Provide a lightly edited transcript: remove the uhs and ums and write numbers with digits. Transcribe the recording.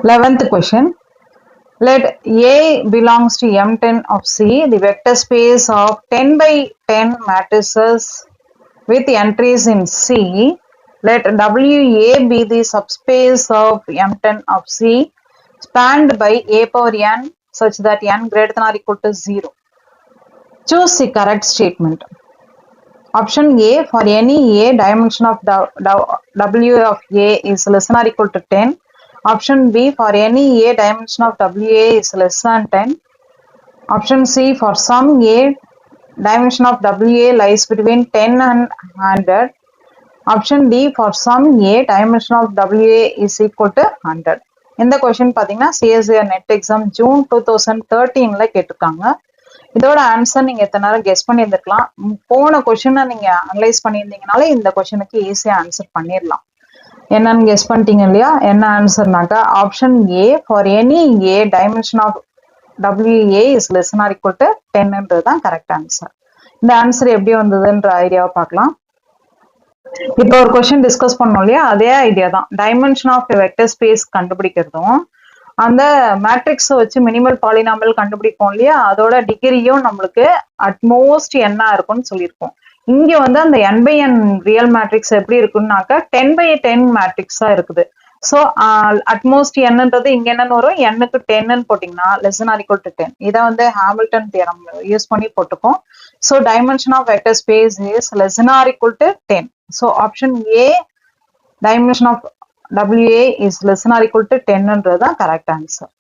11th question. Let A belongs to M10 of C, the vector space of 10 by 10 matrices with entries in C. Let WA be the subspace of M10 of C spanned by A power n such that n greater than or equal to 0. Choose the correct statement. Option A, for any A, dimension of W of A is less than or equal to 10. Option B, for any A, dimension of WA is less than 10. Option C, for some A, dimension of WA lies between 10 and 100. Option D, for some A, dimension of WA is equal to 100. இந்த question பார்த்தீங்கன்னா CSR net exam June 2013 கேட்டிருக்காங்க. இதோட answer நீங்க எத்தனை நேரம் guess பண்ணியிருந்துக்கலாம். போன கொஸ்டினை நீங்க அனலைஸ் பண்ணியிருந்தீங்கனாலே இந்த கொஸ்டினுக்கு ஈஸியா ஆன்சர் பண்ணிடலாம். என்னன்னு கெஸ் பண்ணிட்டீங்க இல்லையா? என்ன ஆன்சர்னாக்கா option A, for any A dimension of WA is less than or equal to 10ன்றது தான் கரெக்ட் ஆன்சர். இந்த ஆன்சர் எப்படி வந்ததுன்ற ஐடியாவை பார்க்கலாம். இப்போ ஒரு கொஸ்டின் டிஸ்கஸ் பண்ணோம் இல்லையா, அதே ஐடியா தான். டைமென்ஷன் ஆஃப் வெக்டர் ஸ்பேஸ் கண்டுபிடிக்கிறதும் அந்த மேட்ரிக்ஸை வச்சு மினிமல் பாலினாமல் கண்டுபிடிப்போம் இல்லையா, அதோட டிகிரியும் நம்மளுக்கு அட்மோஸ்ட் என்ன இருக்கும்னு சொல்லியிருக்கோம். இங்க வந்து அந்த n/n ரியல் மேட்ரிக்ஸ் எப்படி இருக்குன்னாக்கா 10/10 மேட்ரிக்ஸா இருக்குது. ஸோ அட்மோஸ்ட் என்னன்றது இங்க என்னன்னு வரும், n-க்கு 10ன்னு போட்டீங்கன்னா less than or equal to 10. இதை வந்து ஹாமில்டன் தியரம் யூஸ் பண்ணி போட்டுக்கோம். So dimension of vector space is less than or equal to 10. So option A, dimension of WA is less than or equal to 10ன்றது தான் correct answer.